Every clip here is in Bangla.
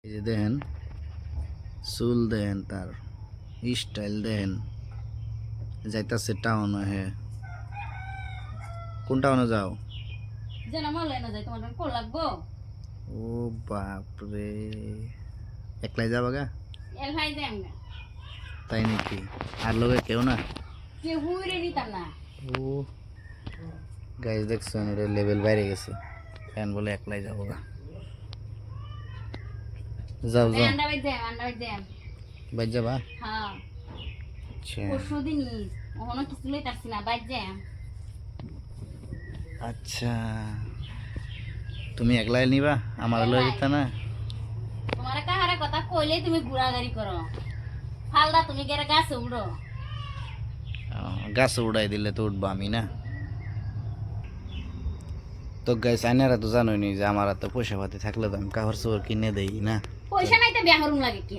এই যে দেখেন চুল দেখেন তার স্টাইল দেখেন যাইতাছে টাউন হে কোন টাউনে যাও ও বাপরে একলাই যাবা গা তাই নাকি আর লোকে কেউ না ও গাইজ দেখছেন এটা লেভেল বাইরে গেছে ফ্যান বলে একলাই যাবো গা যাও যাও বাইর যাবা আচ্ছা তুমি একলাই নিবা আমার লয়ে যেতে না তোমার কাহারে কথা কইলে তুমি ঘুরাঘুরি করো ফালদা তুমি গেরে গাছে উড়ো গাছ উড়াই দিলে তো উঠবো আমি না তো গাইস আইনারা তো জানোই নি যে আমার তো পয়সা পাতি থাকলে তো আমি কাপড় চোপড় কিনে দেই না পয়সা নাই তো বিয়া হরুম লাগে কি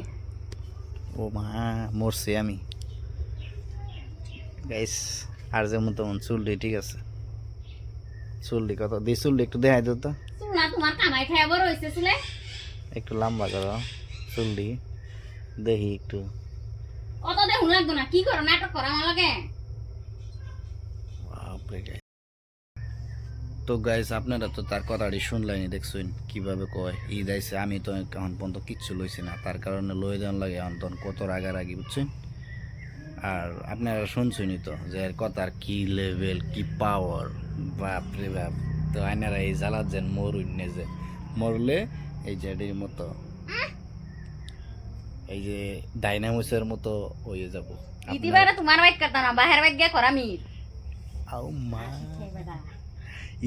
ও মা মরছি আমি গাইস আর যেমন তেমন চুলটি ঠিক আছে চুলটি কত দিয়ে চুলটি একটু দেখাই দাও তো না তোমার কামাই খাই বড় হইছে ছিলে একটু লম্বা করো চুলটি দেখি একটু অত দেখুন লাগতো না কি করো নাটক করো আমার লাগে বাপরে গাইস তো গাইস আপনারা তো তার কথাটি শুনলেনি দেখছেন কিভাবে কয় ঈদ আইছে আমি তো এখন পর্যন্ত কিচ্ছু লইছি না তার কারণে লই দেন লাগে এখন তখন কত রাগারাগি বুঝছেন আর আপনারা শুনছেনই তো যে এর কথার কি লেভেল কি পাওয়ার বাপরে বাপ তো আইনারা এই জ্বালাত যেন মরুন যে মরলে এই যে এটির মতো এই যে ডাইনামোসের মতো হয়ে যাব ইতিবারে তোমার বাইক করতা না বাহির বাইক গিয়া করামি আও মা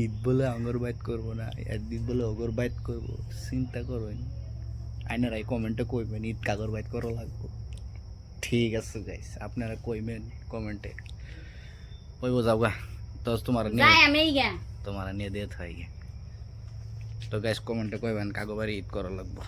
ঈদ বলে আঙ্গর বাইট করবো না ঈদ বলে অগর বাইট করবো চিন্তা করবেন আইনারাই কমেন্টে কইবেন ঈদ কাগর বাইট করা লাগবো ঠিক আছে গাইস আপনারা কইবেন কমেন্টে কইবো যাওগা তো তোমার নিয়ে দিয়ে থাই তো গাইস কমেন্টে কইবেন কাগো বাড়ি ঈদ করা লাগবো।